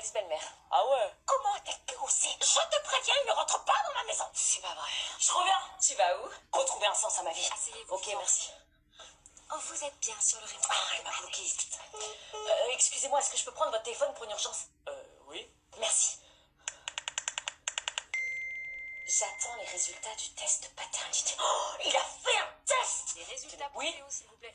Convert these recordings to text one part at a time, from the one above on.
ex-belle-mère. Ah ouais? Comment t'as pu oser? Je te préviens, il ne rentre pas dans ma maison. C'est pas vrai. Je reviens. Tu vas où? Retrouver un sens à ma vie. Asseyez-vous. Ok, merci. Oh, vous êtes bien sur le répondeur. Ah, elle m'a bloqué. Excusez-moi, est-ce que je peux prendre votre téléphone pour une urgence? Oui. Merci. J'attends les résultats du test de paternité. Oh, il a fait un test! Les résultats pour Oui. Théo, s'il vous plaît.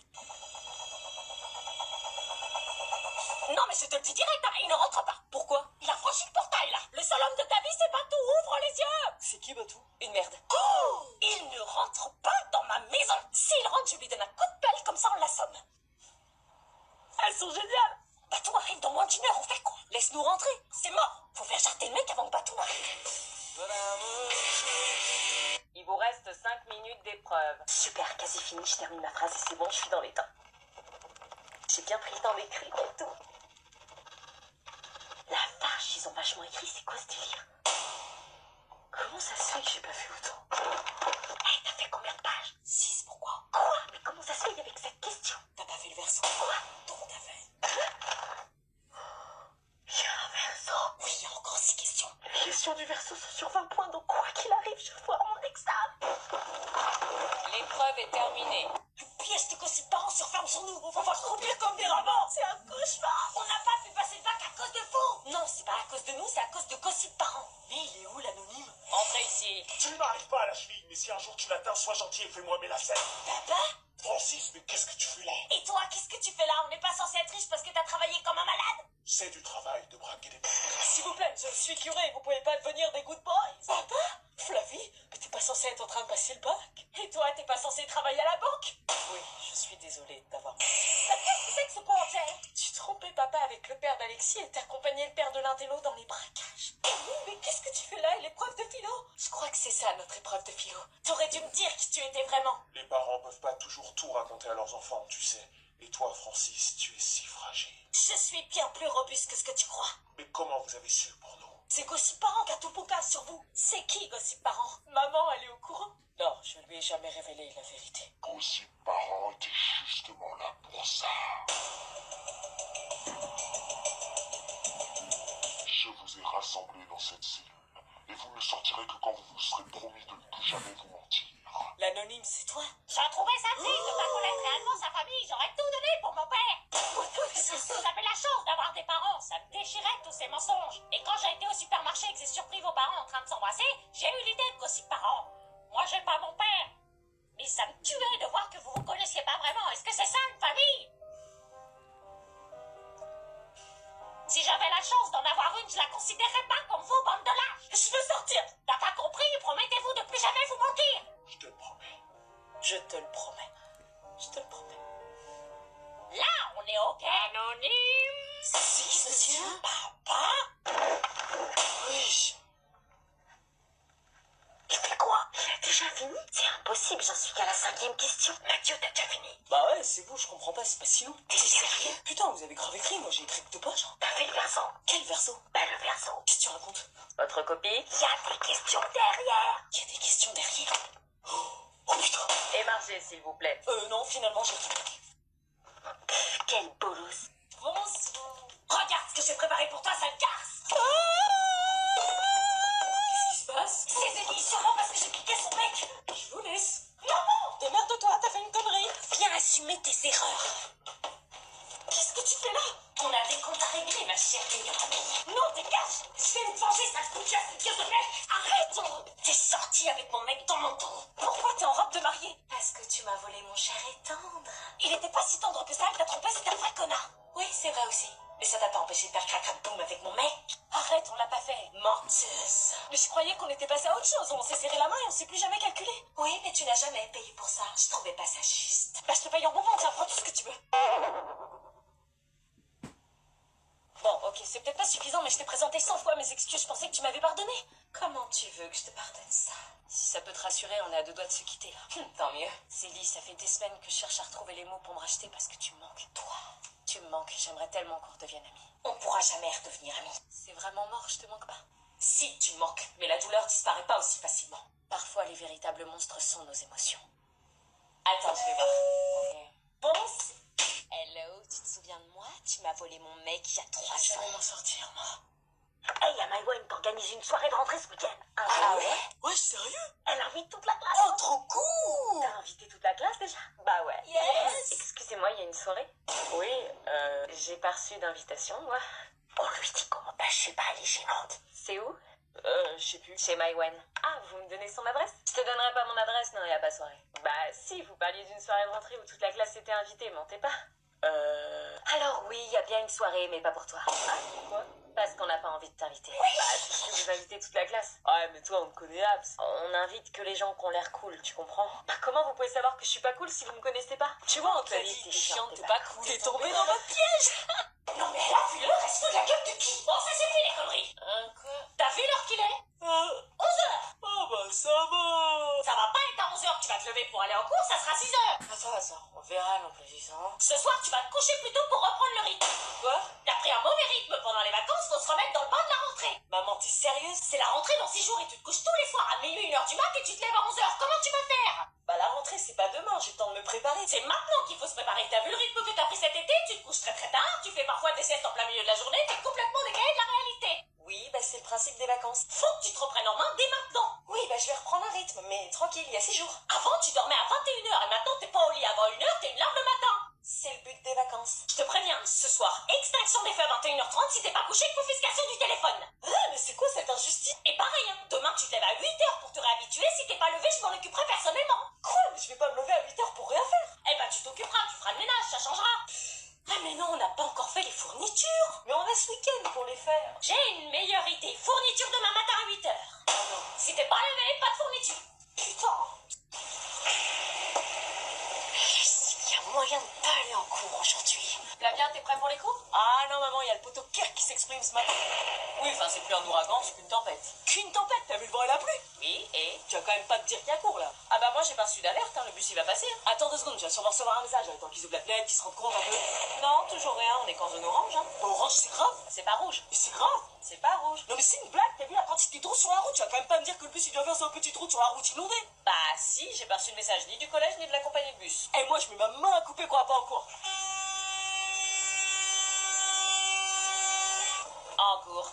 Non, mais je te le dis direct, hein, il ne rentre pas. Pourquoi? Il a franchi le portail, là. Le seul homme de ta vie, c'est Batou. Ouvre les yeux. C'est qui, Batou? Une merde. Oh, il ne rentre pas dans ma maison. S'il rentre, je lui donne un coup de pelle, comme ça on l'assomme. Elles sont géniales. Batou arrive dans moins d'une heure, on fait quoi? Laisse-nous rentrer. C'est mort. Faut faire jarter le mec avant que Batou arrive. Il vous reste 5 minutes d'épreuve. Super, quasi fini, je termine ma phrase et c'est bon, je suis dans les temps. J'ai bien pris le temps d'écrire et tout. La vache, ils ont vachement écrit, c'est quoi ce délire? Comment ça se fait que j'ai pas fait autant? Hey, t'as fait combien de pages? 6, pourquoi? Quoi? Mais comment ça se fait avec cette question? T'as pas fait le verso? Quoi? Donc t'as fait? Il y a un verso? Oui, il y a encore 6 questions. Les questions du verso sont sur 20 points, donc quoi qu'il arrive, je vais foire mon examen. L'épreuve est terminée. Le piège de gossip parents se referme sur nous. On va se remplir comme des rabbins. C'est un cauchemar. On n'a pas pu passer le bac à cause de vous. Non, c'est pas à cause de nous, c'est à cause de gossip parents. Mais il est où l'anonyme? Entrez ici. Tu n'arrives pas à la cheville, mais si un jour tu l'atteins, sois gentil et fais-moi mes lacets. Papa? Francis, mais qu'est-ce que tu fais là? Et toi, qu'est-ce que tu fais là? On n'est pas censé être riche parce que t'as travaillé comme un malade? C'est du travail de braquer des banques. S'il vous plaît, je suis curé, vous pouvez pas devenir des good boys. Papa? Flavie, mais t'es pas censée être en train de passer le bac. Et toi, t'es pas censé travailler à la banque. Oui, je suis désolée de t'avoir... Qu'est-ce que c'est que ce pointeur? Tu trompais papa avec le père d'Alexis et t'accompagnais le père de l'Intello dans les braquages. Mais qu'est-ce que tu fais là? L'épreuve de philo? Je crois que c'est ça notre épreuve de philo. T'aurais dû me dire qui tu étais vraiment. Les parents peuvent pas toujours tout raconter à leurs enfants, tu sais. Et toi, Francis, tu es si fragile. Je suis bien plus robuste que ce que tu crois. Mais comment vous avez su pour nous? C'est Gossip Parent qui a tout bouclé sur vous. C'est qui Gossip Parent? Maman, elle est au courant. Non, je lui ai jamais révélé la vérité. Gossip Parent était justement là pour ça. Je vous ai rassemblés dans cette cellule. Et vous ne sortirez que quand vous vous serez promis de ne plus jamais vous mentir. L'anonyme, c'est toi? J'ai trouvé ça triste de pas connaître réellement sa famille. J'aurais tout donné pour mon père. J'avais la chance d'avoir des parents. Ça me déchirait tous ces mensonges. Et quand j'ai été au supermarché et que j'ai surpris vos parents en train de s'embrasser, j'ai eu l'idée de Gossip Parent. Moi, j'ai pas mon père. Mais ça me tuait de voir que vous vous connaissiez pas vraiment. Est-ce que c'est ça une famille? Si j'avais la chance d'en avoir une, je la considérerais pas comme vous, bande de lâches. Je veux sortir. T'as pas compris? Promettez-vous de plus jamais vous mentir. Je te le promets. Je te le promets. Je te le promets. Là, on est OK. Anonyme. C'est qui, monsieur? Papa? Oui. Il fait quoi? Il a déjà fini? C'est impossible, j'en suis qu'à la 5e question. Mathieu, t'as déjà fini? Bah ouais, c'est vous, je comprends pas, c'est pas si long. T'es sérieux? Putain, vous avez grave écrit, moi j'ai écrit que 2 pages. T'as fait le verso? Quel verso? Bah, le verso. Qu'est-ce que tu racontes? Votre copie. Il y a des questions derrière. Il y a des questions derrière. Oh putain. Émargez, s'il vous plaît. Non, finalement j'ai tout. Quel bolos. Bonsoir. Regarde ce que j'ai préparé pour toi, sale garce. Qu'est-ce qui se passe? C'est Zélie, sûrement parce que j'ai piqué son mec. Je vous laisse. Non! Démerde-toi, t'as fait une connerie. Viens assumer tes erreurs. Qu'est-ce que tu fais là? On a des comptes à régler, ma chère meilleure amie. Non, dégage! Je vais me venger, sale foutu à cette gueule de mec! Arrête! T'es sorti avec mon mec dans mon trou. Pourquoi t'es en robe de mariée? Parce que tu m'as volé mon cher et tendre. Il était pas si tendre que ça, il t'a trompé, c'était un vrai connard. Oui, c'est vrai aussi. Mais ça t'a pas empêché de faire crac-crac-boum avec mon mec? Arrête, on l'a pas fait. Menteuse. Mais je croyais qu'on était passé à autre chose. On s'est serré la main et on s'est plus jamais calculé. Oui, mais tu n'as jamais payé pour ça. Je trouvais pas ça juste. Bah je te paye en bonbon, tiens, prends tout ce que tu veux. Bon, ok, c'est peut-être pas suffisant, mais je t'ai présenté 100 fois mes excuses. Je pensais que tu m'avais pardonné. Comment tu veux que je te pardonne ça? Si ça peut te rassurer, on est à 2 doigts de se quitter là. Tant mieux. Célie, ça fait des semaines que je cherche à retrouver les mots pour me racheter parce que tu me manques. Toi, tu me manques. J'aimerais tellement qu'on redevienne amis. On pourra jamais redevenir amis. C'est vraiment mort, je te manque pas. Si, tu me manques, mais la douleur disparaît pas aussi facilement. Parfois, les véritables monstres sont nos émotions. Attends, je vais voir. Ok. Bon, hello, tu te souviens de moi? Tu m'as volé mon mec il y a 3 Je vais ans. m'en sortir, moi. Hey, y'a Maïwen qui organise une soirée de rentrée ce week-end. Ah ouais? Ouais, sérieux? Elle invite toute la classe. Oh, trop cool! T'as invité toute la classe déjà? Bah ouais. Yes! Excusez-moi, il y a une soirée? Oui, j'ai pas reçu d'invitation, moi. On lui dit comment? Bah, je sais pas, elle est gênante. C'est où? Je sais plus. Chez Maïwen. Ah, vous me donnez son adresse? Je te donnerai pas mon adresse, non, y a pas soirée. Bah si, vous parliez d'une soirée de rentrée où toute la classe était invitée, mentez pas. Alors oui, y a bien une soirée, mais pas pour toi. Ah, quoi? Parce qu'on n'a pas envie de t'inviter. Bah, si je vous invitez toute la classe. Ouais, mais toi, on me connaît, Abs. On invite que les gens qui ont l'air cool, tu comprends? Bah comment vous pouvez savoir que je suis pas cool si vous me connaissez pas? Tu vois, on t'a dit, t'es chiante, t'es pas cool. T'es tombé dans votre piège! Non, mais elle a vu le reste de la gueule de qui? Bon, ça c'est fait les conneries. Quoi? T'as vu l'heure qu'il est? 11h. Oh, bah ça va! Ça va pas être à 11h que tu vas te lever pour aller en cours, ça sera 6h. Attends, on verra l'emploi-du-temps. Ce soir, tu vas te coucher plus tôt pour reprendre le rythme. Quoi? T'as pris un mauvais rythme pendant les vacances, faut se remettre dans le bain de la rentrée. Maman, t'es sérieuse? C'est la rentrée dans 6 jours et tu te couches tous les soirs à minuit, 1h du mat et tu te lèves à 11h. Comment tu vas faire? Bah, la rentrée, c'est pas demain, j'ai le temps de me préparer. C'est maintenant qu'il faut se préparer. T'as vu le rythme que t'as pris cet été? Tu te couches très très tard, tu fais parfois des siestes en plein milieu de la journée, t'es complètement décalé de la réalité. Oui, bah, c'est le principe des vacances. Faut que tu te reprennes en main dès maintenant. Oui, bah, je vais reprendre un rythme, mais tranquille, il y a 6 jours. Avant, tu dormais à 21h et maintenant t'es pas au lit avant 1h, t'es une larme le matin. C'est le but des vacances. Je te préviens, ce soir, extinction des feux à 21h30 si t'es pas couché, confiscation du téléphone. Ah, mais c'est quoi cette injustice? Et pareil, hein, demain tu te lèves à 8h pour te réhabituer, si t'es pas levé, je m'en occuperai personnellement. Quoi? Mais je vais pas me lever à 8h pour rien faire. Eh ben tu t'occuperas, tu feras le ménage, ça changera. Ah mais non, on n'a pas encore fait les fournitures. Mais on a ce week-end pour les faire. J'ai une meilleure idée, fourniture demain matin à 8h. Si t'es pas levé, pas de fourniture. Putain! Il y a moyen de pas aller en cours aujourd'hui. Flavien, t'es prêt pour les cours? Ah non, maman, il y a le poteau Kirk qui s'exprime ce matin. Oui, enfin, c'est plus un ouragan, c'est qu'une tempête. Qu'une tempête? T'as vu le vent et la pluie? Oui, et? Tu vas quand même pas te dire qu'il y a cours, là. Ah bah moi j'ai pas reçu d'alerte, hein, le bus il va passer. Hein. Attends 2 secondes, tu vas sûrement recevoir un message. Attends qu'ils ouvrent la fenêtre, qu'ils se rendent compte un peu. Non, toujours rien, on est qu'en zone orange. Hein. Orange, c'est grave. C'est pas rouge. Mais c'est grave. C'est pas rouge. Non mais c'est une blague, t'as vu la quantité de trous sur la route? Tu vas quand même pas me dire que le bus il vient faire sur un petit trou sur la route inondée. Bah si, j'ai pas reçu de message ni du collège ni de la compagnie de bus. Et moi je mets ma main à couper qu'on va pas en cours. En cours.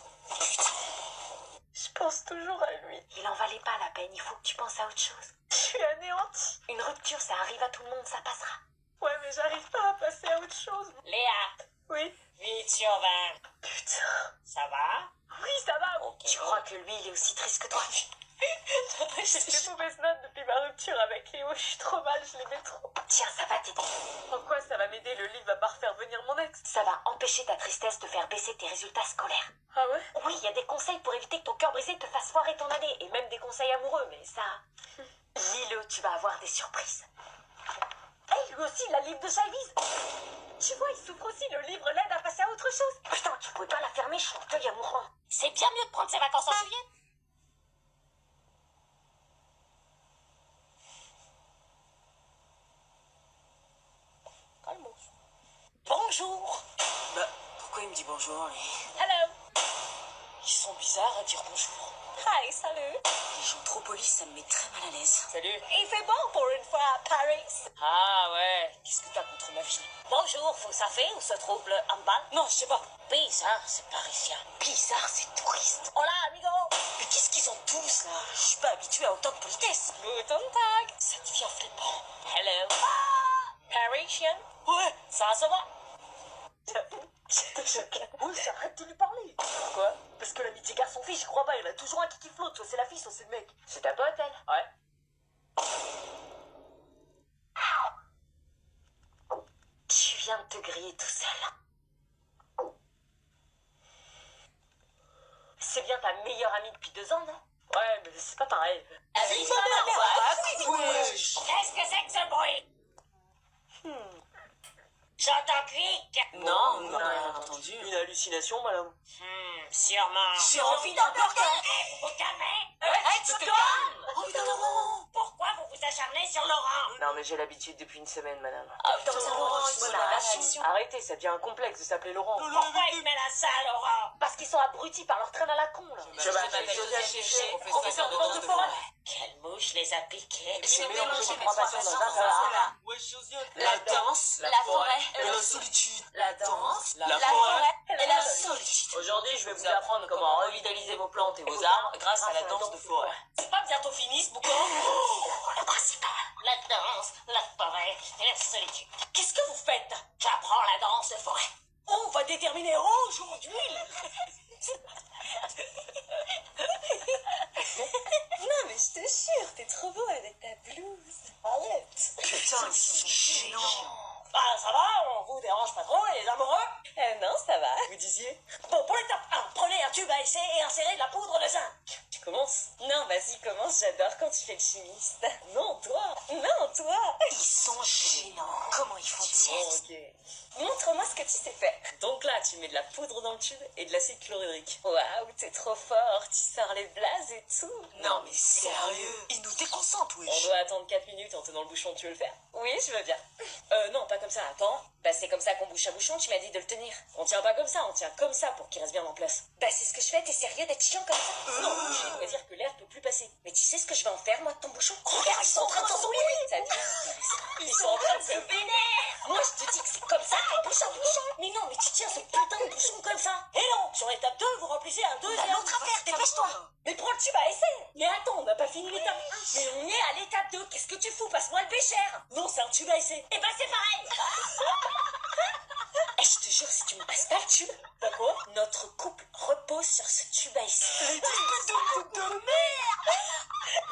Je pense toujours à lui. Il en valait pas la peine, il faut que tu penses à autre chose. Je suis anéantie. Une rupture, ça arrive à tout le monde, ça passera. Ouais, mais j'arrive pas à passer à autre chose. Léa, Oui. 8 sur 20. Putain. Ça va? Oui, ça va. Ok. Tu crois que lui, il est aussi triste que toi? J'ai fait mauvaise note depuis ma rupture avec Léo. Je suis trop mal, je l'aimais trop. Tiens, ça va t'aider. En quoi ça va m'aider? Le livre va pas refaire venir mon ex. Ça va empêcher ta tristesse de faire baisser tes résultats scolaires. Ah ouais? Oui, il y a des conseils pour éviter que ton cœur brisé te fasse foirer ton année. Et même des conseils amoureux, mais ça... Lis-le, tu vas avoir des surprises. Hey, lui aussi, il a le livre de Chavis. Tu vois, il souffre aussi. Le livre l'aide à passer à autre chose. Putain, tu pouvais pas la fermer, je suis en deuil amoureux. C'est bien mieux de prendre ses vacances en juillet. Calmos. Bonjour. Bah, pourquoi il me dit bonjour, lui? Hello. Ils sont bizarres à dire bonjour. Hi, salut. Les gens trop polis, ça me met très mal à l'aise. Salut. Il fait bon pour une fois à Paris. Ah ouais, qu'est-ce que t'as contre ma ville? Bonjour, vous savez où se trouve le handball? Non, je sais pas. Bizarre, c'est parisien. Bizarre, c'est touriste. Hola, amigo. Mais qu'est-ce qu'ils ont tous, là? Je suis pas habitué à autant de politesse. Guten Tag. Ça devient flippant. Hello. Parisien. Ouais. Ça se va? J'étais choquée. Oui, arrête de lui parler. Pourquoi? Parce que l'amitié garçon-fille, j'y crois pas. Il y en a toujours un qui flotte. Soit c'est la fille, soit c'est le mec. C'est ta pote, elle? Ouais. Tu viens de te griller tout seul. C'est bien ta meilleure amie depuis 2 ans, non? Ouais, mais c'est pas pareil. Avec Qu'est-ce que c'est que ce bruit? J'entends cric. Non, on n'a rien entendu. Une hallucination, madame. Sûrement. J'ai envie d'un burger. Vous vous calmez? Hey, tu te calmes. Pourquoi vous vous achetez acharné sur Laurent. Non, mais j'ai l'habitude depuis une semaine, madame. Ah putain, Laurent, Voilà, c'est la réaction. Arrêtez, ça devient un complexe de s'appeler Laurent. Pourquoi il met la salle, Laurent? Parce qu'ils sont abrutis par leur traîne à la con, là. Je m'appelle Josiane Chéché, professeur de danse de forêt. Quelle mouche les a piqués? J'ai mélangé mes trois passions dans un plat. Ouais, Josiane. La danse, la forêt et la solitude. La danse, La forêt et la solitude. Aujourd'hui, je vais vous apprendre comment revitaliser vos plantes et vos arbres grâce à la danse de forêt. C'est pas bientôt fini, ce boucan? Le principal. La danse, la forêt et la solitude. Qu'est-ce que vous faites? J'apprends la danse de forêt. On va déterminer aujourd'hui. Non, mais je te jure, t'es trop beau avec ta blouse. Arrête. Putain, ils sont gênants. Bah, ça va, on vous dérange pas trop, les amoureux? Non, ça va. Vous disiez? Bon, pour l'étape 1, prenez un tube à essai et insérez de la poudre de zinc. Tu commences? Non, vas-y, commence, j'adore quand tu fais le chimiste. Non, toi. Non, toi. Ils sont gênants. Comment ils font-ils? Bon, ok. Montre-moi ce que tu sais faire. Donc là, tu mets de la poudre dans le tube et de l'acide chlorhydrique. Waouh, t'es trop fort, tu sors les blazes et tout. Non, mais sérieux? Ils nous déconcentrent, On wesh. doit attendre 4 minutes en tenant le bouchon, tu veux le faire? Oui, je veux bien. Non, pas comme ça, attends. Bah, c'est comme ça qu'on bouche à bouchon, tu m'as dit de le tenir. On tient pas comme ça, on tient comme ça pour qu'il reste bien en place. Bah, c'est ce que je fais, t'es sérieux d'être chiant comme ça? Non, je voudrais dire que l'air peut plus passer. Mais tu sais ce que je vais en faire, moi, de ton bouchon? Regarde, ils sont en train de s'envoyer. Ça devient intéressant. Ils sont en train de se vénérer. Moi, je te dis que c'est comme ça, et bouche à bouchon. Mais non, mais tu tiens ce putain de bouchon comme ça. Et non, sur l'étape 2, vous remplissez un deuxième. L'autre affaire, dépêche-toi. Mais prends le tube à essai. Mais attends, on n'a pas fini l'étape 1. Mais on est à l'étape 2. Qu'est-ce que tu fous? Passe-moi le bécher. Non, c'est un tube à essai. Et bah, c'est pareil. Et je te jure, si tu me passes pas le tube, bah quoi? Notre couple repose sur ce tube à essai. Le tube de merde.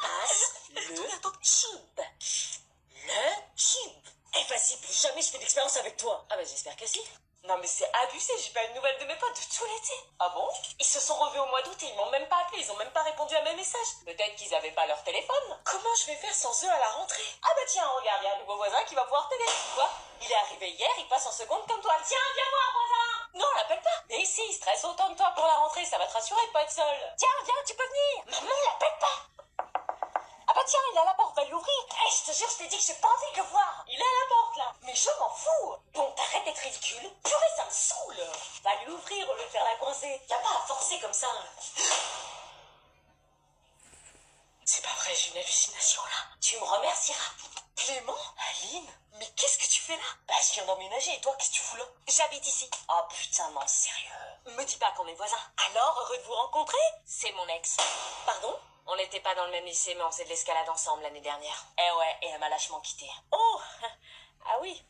Passe le tube. Le tube. Eh vas-y, plus jamais je fais d'expérience avec toi. Ah bah j'espère que si. Non mais c'est abusé, j'ai pas eu de nouvelles de mes potes de tout l'été. Ah bon? Ils se sont revus au mois d'août et ils m'ont même pas appelé, ils ont même pas répondu à mes messages. Peut-être qu'ils avaient pas leur téléphone. Comment je vais faire sans eux à la rentrée? Ah bah tiens, regarde, il y a un nouveau voisin qui va pouvoir t'aider. Quoi? Il est arrivé hier, il passe en seconde comme toi. Tiens, viens voir, voisin! Non, l'appelle pas. Mais si, il stresse autant que toi pour la rentrée, ça va te rassurer de pas être seul. Tiens, viens, tu peux venir. Maman, l'appelle pas. Ah bah tiens, il est à la porte, va lui ouvrir. Eh, je te jure, je t'ai dit que j'ai pas envie de le voir. Il est à la porte là. Mais je m'en fous. Bon, t'arrêtes d'être ridicule. Purée, ça me saoule. Va lui ouvrir au lieu de faire la coincée. Y a pas à forcer comme ça. C'est pas vrai, j'ai une hallucination là. Tu me remercieras. Clément? Aline? Mais qu'est-ce que tu fais là? Bah je viens d'emménager et toi qu'est-ce que tu fous là? J'habite ici. Oh putain, non, sérieux. Me dis pas qu'on est voisins. Alors, heureux de vous rencontrer? C'est mon ex. Pardon? On n'était pas dans le même lycée, mais on faisait de l'escalade ensemble l'année dernière. Eh ouais, et elle m'a lâchement quitté. Oh! Ah oui.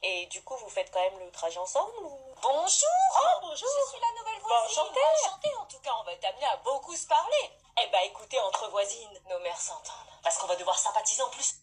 Et du coup, vous faites quand même le trajet ensemble ou... Bonjour. Oh, bonjour. Je suis la nouvelle Bon, voisine. enchantée en tout cas, on va t'amener à beaucoup se parler. Eh bah écoutez, entre voisines, nos mères s'entendent. Parce qu'on va devoir sympathiser en plus.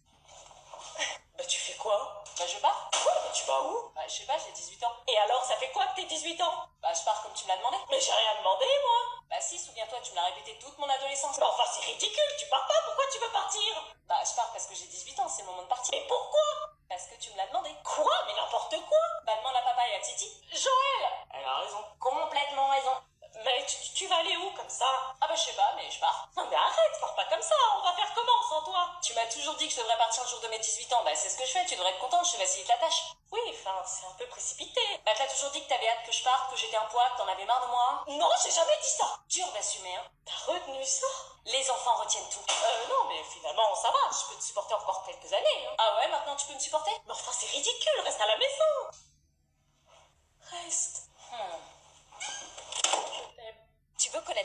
Bah tu fais quoi? Bah je pars. Quoi? Bah tu vas où? Bah je sais pas, j'ai 18 ans. Et alors, ça fait quoi que t'es 18 ans? Bah je pars comme tu me l'as demandé. Mais j'ai rien demandé moi. Bah si, souviens-toi, tu me l'as répété toute mon adolescence. Bah enfin c'est ridicule, tu pars pas, pourquoi tu veux partir? Bah je pars parce que j'ai 18 ans, c'est le moment de partir. Mais pourquoi? Parce que tu me l'as demandé. Quoi? Mais n'importe quoi. Bah demande à papa et à Titi. Joël! Elle a raison. Complètement raison. Mais tu vas aller où comme ça? Ah bah je sais pas, mais je pars. Non mais arrête, pars pas comme ça, on va faire comment sans toi? Tu m'as toujours dit que je devrais partir le jour de mes 18 ans, bah c'est ce que je fais, tu devrais être contente, je te facilite la tâche. Oui, enfin, c'est un peu précipité. Bah t'as toujours dit que t'avais hâte que je parte, que j'étais un poids, que t'en avais marre de moi. Non, j'ai jamais dit ça. Dur d'assumer, hein. T'as retenu ça? Les enfants retiennent tout. Non mais finalement ça va, je peux te supporter encore quelques années. Hein. Ah ouais, maintenant tu peux me supporter? Mais enfin c'est ridicule, reste à la maison. Reste. Je t'aime. Tu veux connaître